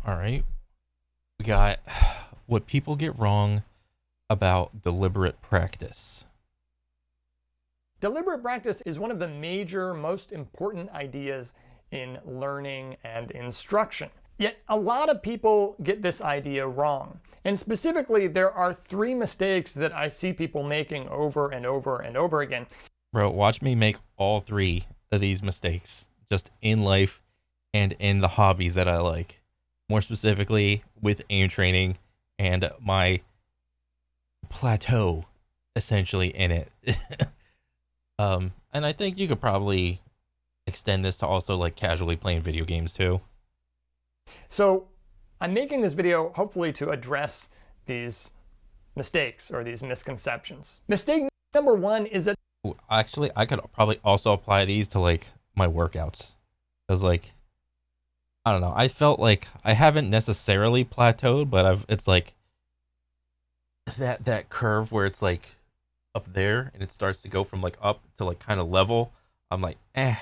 All right. We got what people get wrong about deliberate practice. Deliberate practice is one of the major, most important ideas in learning and instruction. Yet a lot of people get this idea wrong. And specifically, there are three mistakes that I see people making over and over and over again. Bro, watch me make all three of these mistakes just in life and in the hobbies that I like. More specifically, with aim training and my plateau essentially in it. And I think you could probably extend this to also like casually playing video games too. So I'm making this video hopefully to address these mistakes or these misconceptions. Mistake number one is that Ooh, actually, I could probably also apply these to like my workouts. Because like I don't know, I felt like I haven't necessarily plateaued, but it's like that curve where it's like up there and it starts to go from like up to like kind of level. I'm like, I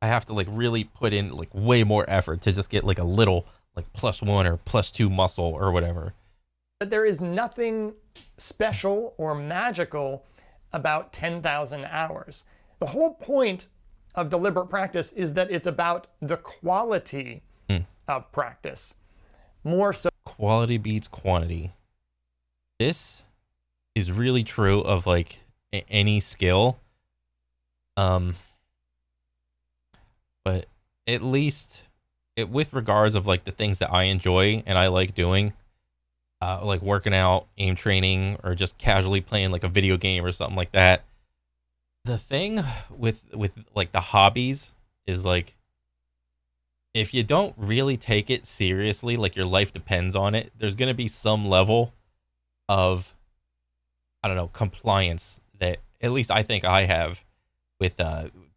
have to like really put in like way more effort to just get like a little like +1 or +2 muscle or whatever. there is nothing special or magical about 10,000 hours. The whole point of deliberate practice is that it's about the quality Hmm. of practice, more so. Quality beats quantity. This is really true of like any skill. Um, but at least with regards of like the things that I enjoy and I like doing, like working out, aim training, or just casually playing like a video game or something like that. The thing with like the hobbies is like if you don't really take it seriously, like your life depends on it, there's gonna be some level of I don't know compliance that at least I think I have with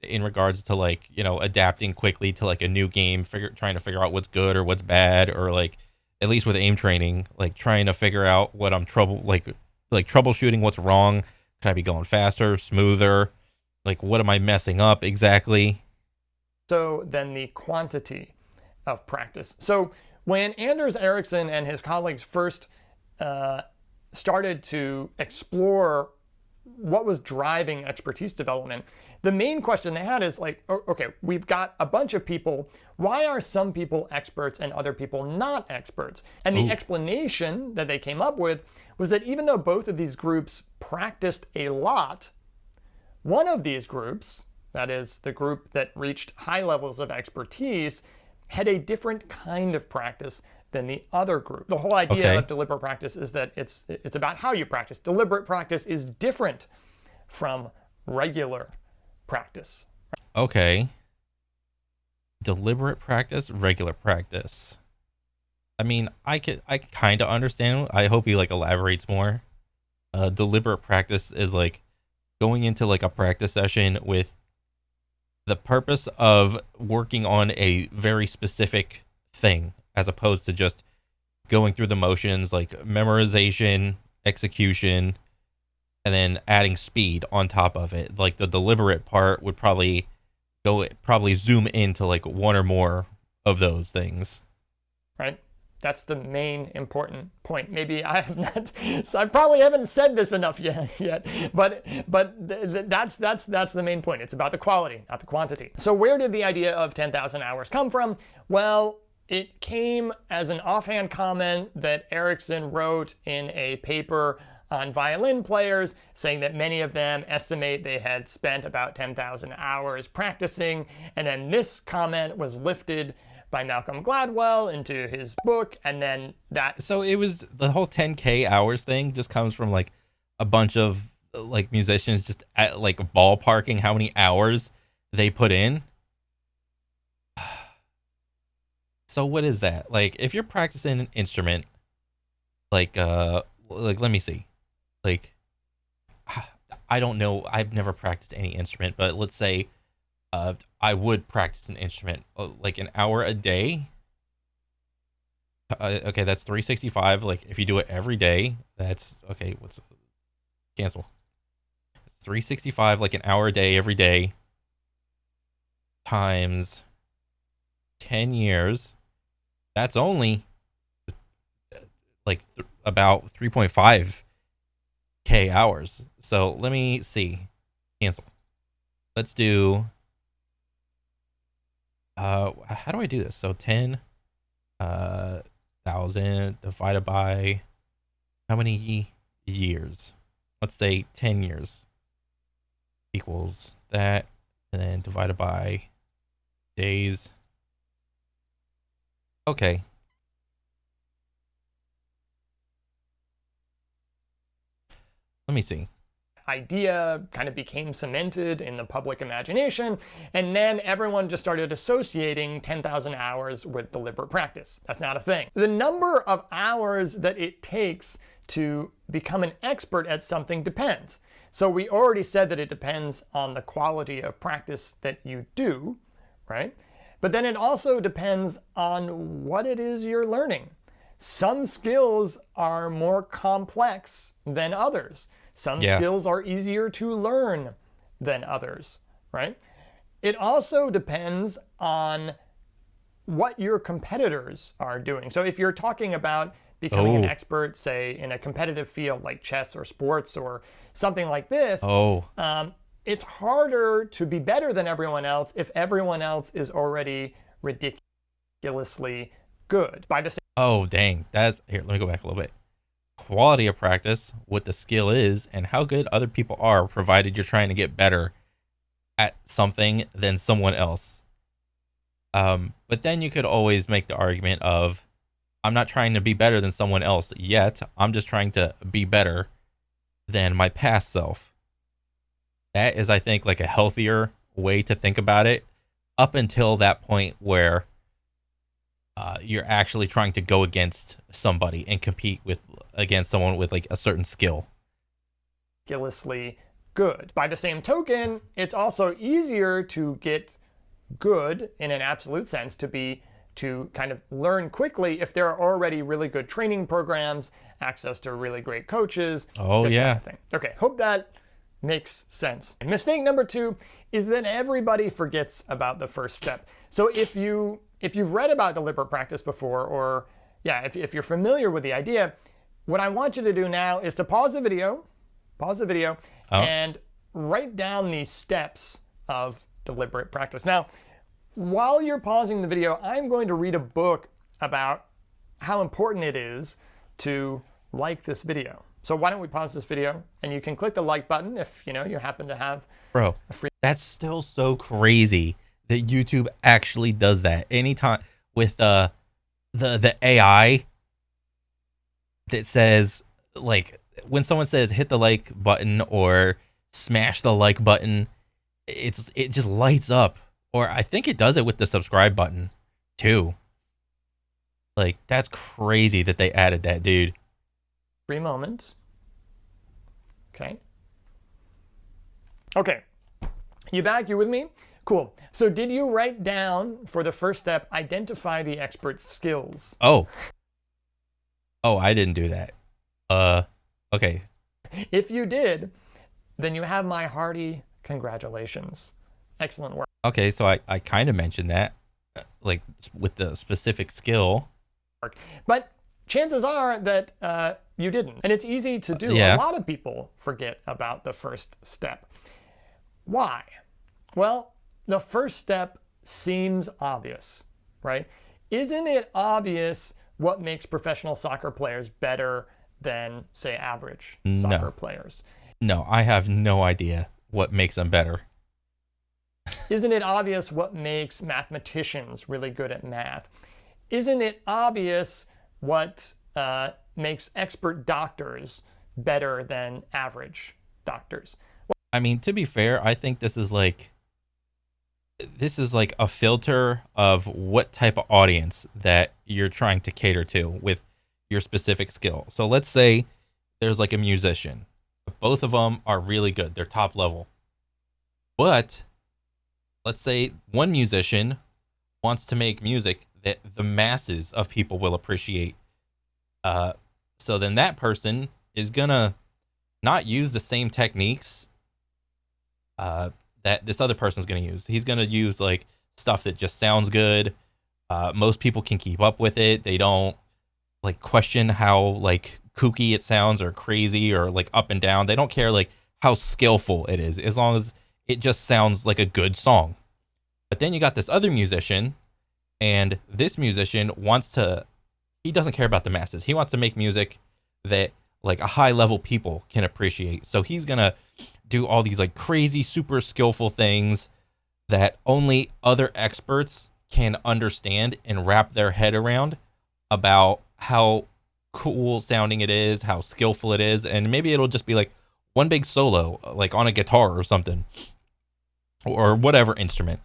in regards to like adapting quickly to like a new game, trying to figure out what's good or what's bad, or like at least with aim training, like trying to figure out what I'm like troubleshooting what's wrong. Could I be going faster, smoother? Like what am I messing up exactly? Than the quantity of practice. So when Anders Ericsson and his colleagues first uh, started to explore what was driving expertise development, the main question they had is like, okay, we've got a bunch of people. Why are some people experts and other people not experts? And the Ooh, explanation that they came up with was that even though both of these groups practiced a lot, one of these groups, that is the group that reached high levels of expertise, had a different kind of practice than the other group. The whole idea okay, of deliberate practice is that it's about how you practice. Deliberate practice is different from regular practice. okay. Deliberate practice, regular practice. I mean, I kind of understand. I hope he like elaborates more. Deliberate practice is like going into like a practice session with the purpose of working on a very specific thing as opposed to just going through the motions like memorization, execution, and then adding speed on top of it. Like the deliberate part would probably zoom into like one or more of those things. Right? That's the main important point. Maybe I have not, so I probably haven't said this enough yet, but that's the main point. It's about the quality, not the quantity. So where did the idea of 10,000 hours come from? Well, it came as an offhand comment that Ericsson wrote in a paper on violin players, saying that many of them estimate they had spent about 10,000 hours practicing. And then this comment was lifted by Malcolm Gladwell into his book, and then that. So it was the whole 10K hours thing just comes from like a bunch of like musicians just at like ballparking how many hours they put in. So what is that? Like if you're practicing an instrument, like let me see. Like I don't know, I've never practiced any instrument, but let's say I would practice an instrument like an hour a day. Okay, that's 365. Like if you do it every day, that's okay. What's cancel? 365, like an hour a day every day times 10 years. That's only like about 3.5K hours. So let me see. Cancel. Let's do how do I do this? So 10 thousand divided by how many years? Let's say 10 years equals that, and then divided by days. Okay. Let me see. Idea kind of became cemented in the public imagination, and then everyone just started associating 10,000 hours with deliberate practice. That's not a thing. The number of hours that it takes to become an expert at something depends. So we already said that it depends on the quality of practice that you do, right? But then it also depends on what it is you're learning. Some skills are more complex than others. Some Yeah. skills are easier to learn than others, right? It also depends on what your competitors are doing. So if you're talking about becoming an Oh. expert, say, in a competitive field like chess or sports or something like this, Oh. it's harder to be better than everyone else if everyone else is already ridiculously good. By the Oh, dang. That's here. Let me go back a little bit. Quality of practice, what the skill is, and how good other people are, provided you're trying to get better at something than someone else. But then you could always make the argument of, I'm not trying to be better than someone else yet. I'm just trying to be better than my past self. That is, I think, like a healthier way to think about it up until that point where you're actually trying to go against somebody and compete with against someone with like a certain skill. ridiculously good. By the same token, it's also easier to get good in an absolute sense, to kind of learn quickly if there are already really good training programs, access to really great coaches, Oh this kind yeah. of thing. Okay, hope that makes sense. And mistake number 2 is that everybody forgets about the first step. So if you've read about deliberate practice before, or yeah, if you're familiar with the idea, what I want you to do now is to pause the video, Oh, and write down these steps of deliberate practice. Now, while you're pausing the video, I'm going to read a book about how important it is to like this video. So why don't we pause this video, and you can click the like button if you happen to have bro, a free. that's still so crazy that YouTube actually does that. Anytime with the AI that says, like, when someone says hit the like button or smash the like button, it just lights up. Or I think it does it with the subscribe button too. Like, that's crazy that they added that, dude. Free moment. Okay. Okay. You back? You with me? Cool. So did you write down for the first step, identify the expert's skills? Oh. Oh, I didn't do that. Okay. If you did, then you have my hearty congratulations. Excellent work. Okay, so I kind of mentioned that, like with the specific skill. But chances are that you didn't. And it's easy to do. Yeah. A lot of people forget about the first step. Why? Well, the first step seems obvious, right? Isn't it obvious what makes professional soccer players better than, say, average soccer players? No, I have no idea what makes them better. Isn't it obvious what makes mathematicians really good at math? Isn't it obvious what makes expert doctors better than average doctors? I mean, to be fair, I think this is like a filter of what type of audience that you're trying to cater to with your specific skill. So let's say there's like a musician. Both of them are really good. They're top level. But let's say one musician wants to make music that the masses of people will appreciate. So then that person is gonna not use the same techniques that this other person's gonna use. He's gonna use like stuff that just sounds good. Most people can keep up with it. They don't like question how like kooky it sounds or crazy or like up and down. They don't care like how skillful it is as long as it just sounds like a good song. But then you got this other musician, and this musician wants to, he doesn't care about the masses. He wants to make music that like a high level people can appreciate. So he's going to do all these like crazy super skillful things that only other experts can understand and wrap their head around about how cool sounding it is, how skillful it is, and maybe it'll just be like one big solo, like on a guitar or something, or whatever instrument.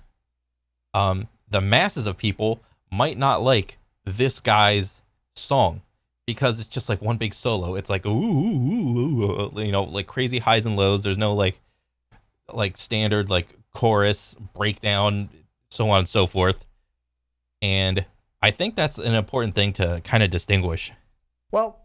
The masses of people might not like this guy's song because it's just like one big solo. It's like ooh, you know, like crazy highs and lows. There's no like standard like chorus breakdown, so on and so forth. And I think that's an important thing to kind of distinguish. Well,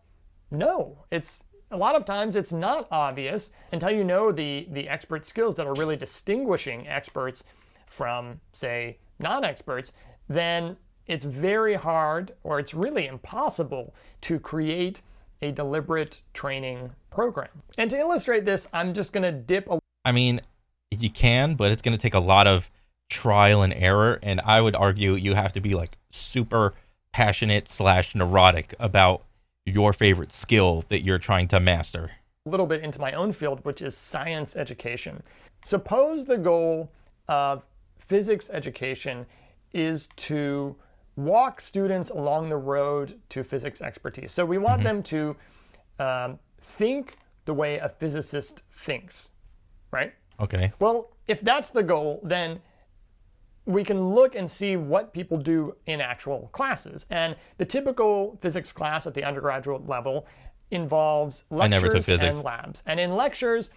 no, it's a lot of times it's not obvious until you know the expert skills that are really distinguishing experts from, say, non-experts. Then it's very hard, or it's really impossible, to create a deliberate training program. And to illustrate this, I'm just going to dip a I mean, you can, but it's going to take a lot of trial and error. And I would argue you have to be like super passionate / neurotic about your favorite skill that you're trying to master. little bit into my own field, which is science education. Suppose the goal of physics education is to walk students along the road to physics expertise. So we want them to think the way a physicist thinks, right? Okay. Well, if that's the goal, then we can look and see what people do in actual classes. And the typical physics class at the undergraduate level involves I never took lectures physics. and labs. And in lectures,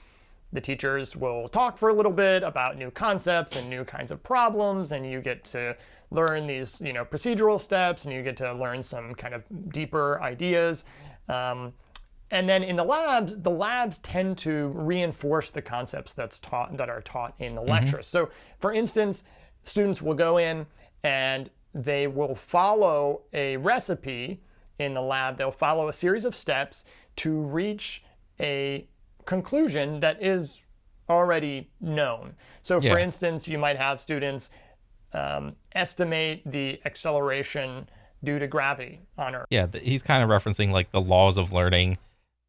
the teachers will talk for a little bit about new concepts and new kinds of problems, and you get to learn these, procedural steps, and you get to learn some kind of deeper ideas. And then in the labs tend to reinforce the concepts that are taught in the lectures. So, for instance, students will go in and they will follow a recipe in the lab. They'll follow a series of steps to reach a conclusion that is already known. So, for Yeah. instance, you might have students estimate the acceleration due to gravity on Earth. Yeah, he's kind of referencing like the laws of learning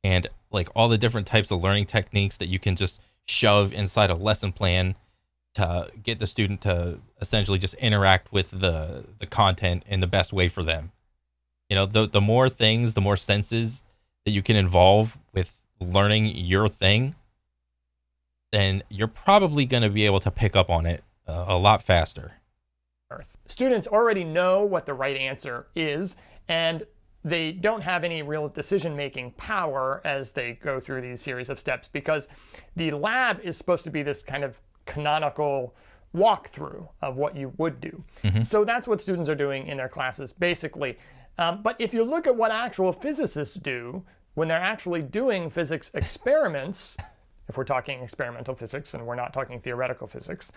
and like all the different types of learning techniques that you can just shove inside a lesson plan to get the student to essentially just interact with the content in the best way for them. The more things, the more senses that you can involve with learning your thing, then you're probably going to be able to pick up on it a lot faster. Earth. Students already know what the right answer is, and they don't have any real decision-making power as they go through these series of steps, because the lab is supposed to be this kind of canonical walkthrough of what you would do. So that's what students are doing in their classes, basically. But if you look at what actual physicists do when they're actually doing physics experiments, if we're talking experimental physics and we're not talking theoretical physics,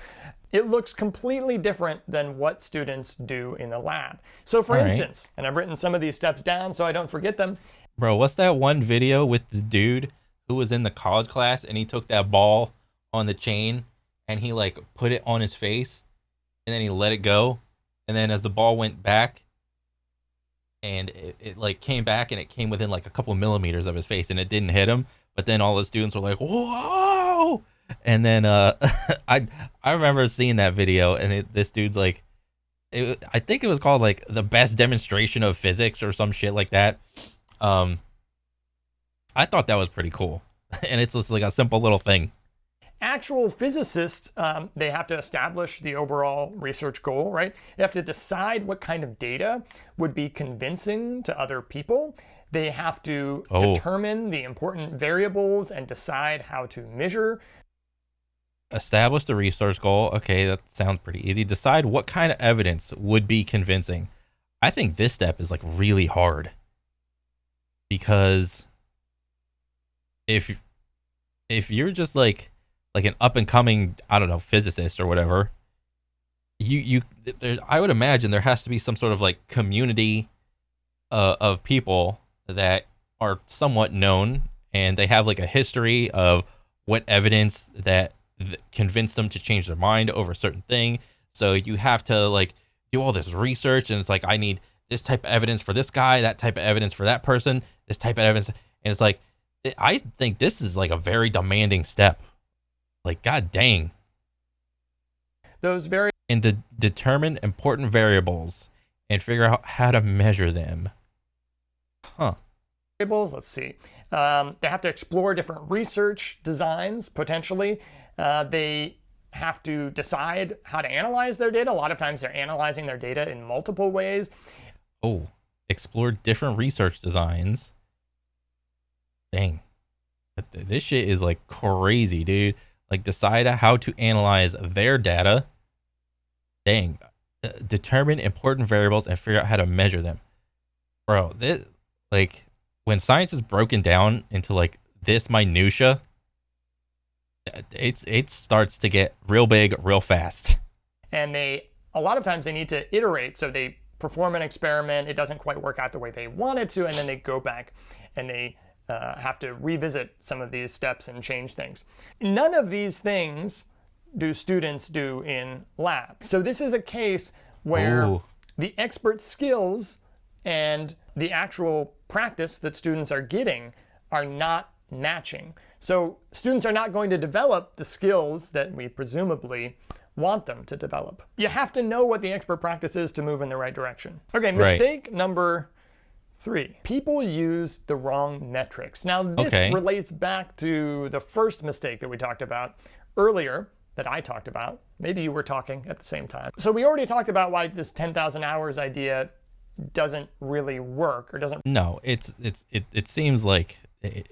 it looks completely different than what students do in the lab. So for instance, and I've written some of these steps down so I don't forget them. Bro, what's that one video with the dude who was in the college class and he took that ball on the chain and he like put it on his face and then he let it go, and then as the ball went back and it like came back and it came within like a couple millimeters of his face and it didn't hit him, but then all the students were like, whoa. And then I remember seeing that video, and this dude's like, I think it was called like the best demonstration of physics or some shit like that. I thought that was pretty cool. And it's just like a simple little thing. Actual physicists, they have to establish the overall research goal, right? They have to decide what kind of data would be convincing to other people. They have to determine the important variables and decide how to measure. Establish the research goal. Okay, that sounds pretty easy. Decide what kind of evidence would be convincing. I think this step is like really hard, because if you're just like an up and coming, I don't know, physicist or whatever, I would imagine there has to be some sort of like community of people that are somewhat known, and they have like a history of what evidence that convinced them to change their mind over a certain thing. So you have to like do all this research, and it's like, I need this type of evidence for this guy, that type of evidence for that person, this type of evidence, and it's like, I think this is like a very demanding step. Like, god dang. Those very And to determine important variables and figure out how to measure them. Huh. variables, let's see. They have to explore different research designs, potentially. They have to decide how to analyze their data. A lot of times they're analyzing their data in multiple ways. Oh, explore different research designs. Dang. This shit is like crazy, dude. Like, decide how to analyze their data. Dang. Determine important variables and figure out how to measure them. Bro, this, like, when science is broken down into like this minutia, it starts to get real big real fast. And a lot of times they need to iterate. So they perform an experiment, it doesn't quite work out the way they wanted to, and then they go back and they have to revisit some of these steps and change things. None of these things do students do in lab. So this is a case where Ooh. the expert skills and the actual practice that students are getting are not matching. So students are not going to develop the skills that we presumably want them to develop. You have to know what the expert practice is to move in the right direction. Okay, mistake number 3. People use the wrong metrics. Now this relates back to the first mistake that we talked about earlier, that I talked about. Maybe you were talking at the same time. So we already talked about why this 10,000 hours idea doesn't really work, or doesn't. No, it seems like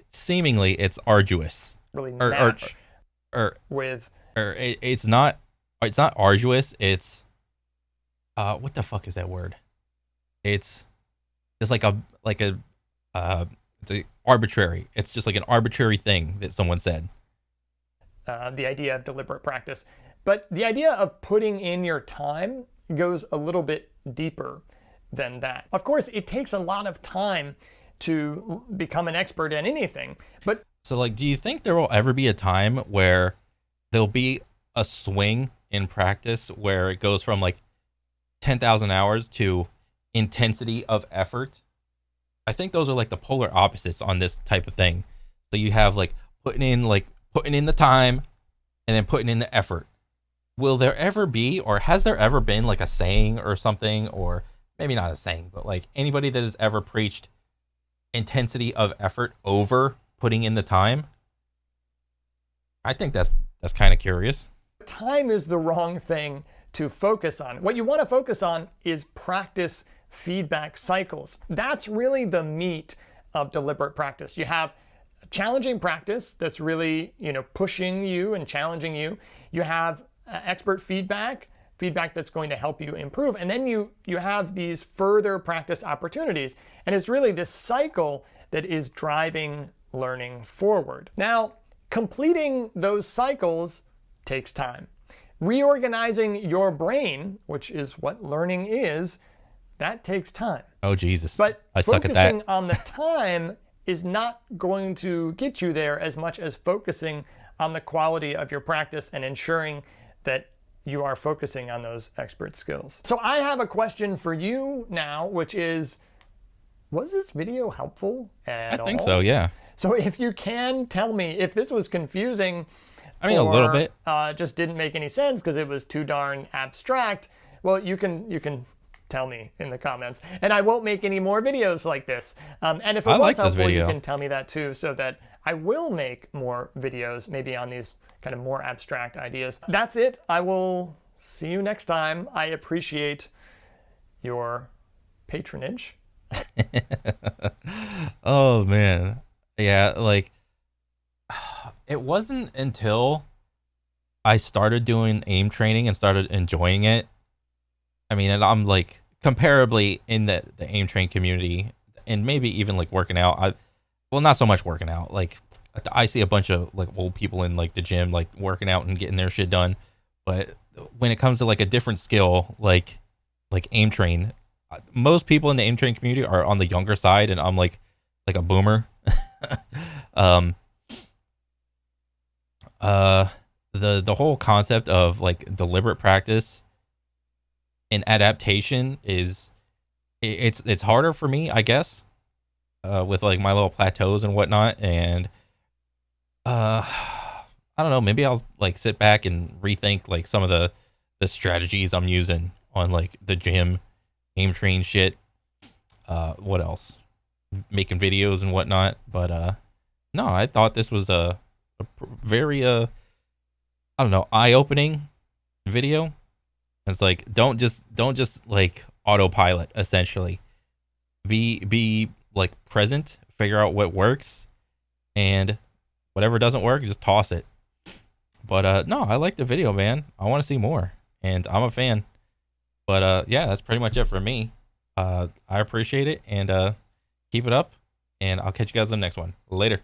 seemingly it's arduous. Really match with. It's not arduous. It's what the fuck is that word? It's just like it's arbitrary. It's just like an arbitrary thing that someone said. The idea of deliberate practice, but the idea of putting in your time goes a little bit deeper than that. Of course, it takes a lot of time to become an expert in anything, but so like, do you think there will ever be a time where there'll be a swing in practice where it goes from like 10,000 hours to intensity of effort? I think those are like the polar opposites on this type of thing. So you have like putting in the time and then putting in the effort. Will there ever be, or has there ever been like a saying or something, or maybe not a saying, but like anybody that has ever preached intensity of effort over putting in the time? I think that's kind of curious. Time is the wrong thing to focus on. What you want to focus on is practice feedback cycles. That's really the meat of deliberate practice. You have challenging practice that's really, pushing you and challenging you. You have expert feedback that's going to help you improve. And then you have these further practice opportunities. And it's really this cycle that is driving learning forward. Now, completing those cycles takes time. Reorganizing your brain, which is what learning is, that takes time. Oh, Jesus. But I suck at that. focusing on the time is not going to get you there as much as focusing on the quality of your practice and ensuring that you are focusing on those expert skills. So I have a question for you now, which is, was this video helpful at all? I think so, yeah. So if you can tell me if this was confusing, I mean, a little bit. Just didn't make any sense because it was too darn abstract, well, you can tell me in the comments, and I won't make any more videos like this. And if it was helpful, you can tell me that too, so that I will make more videos, maybe on these kind of more abstract ideas. That's it. I will see you next time. I appreciate your patronage. Oh, man. Yeah, like, it wasn't until I started doing aim training and started enjoying it. I mean, and I'm like comparably in the aim train community, and maybe even like working out. Well, not so much working out. Like, I see a bunch of like old people in like the gym, like working out and getting their shit done. But when it comes to like a different skill, like aim train, most people in the aim training community are on the younger side, and I'm like a boomer. um, uh, the whole concept of like deliberate practice and adaptation is it's harder for me, I guess, with like my little plateaus and whatnot, and uh, I don't know. Maybe I'll like sit back and rethink like some of the strategies I'm using on like the gym, aim train shit. What else? Making videos and whatnot. But no, I thought this was very I don't know, eye opening video. It's like don't just like autopilot essentially. Be like present, figure out what works, and whatever doesn't work, just toss it. But no, I like the video, man. I want to see more, and I'm a fan. But yeah, that's pretty much it for me. I appreciate it, and keep it up, and I'll catch you guys in the next one. Later.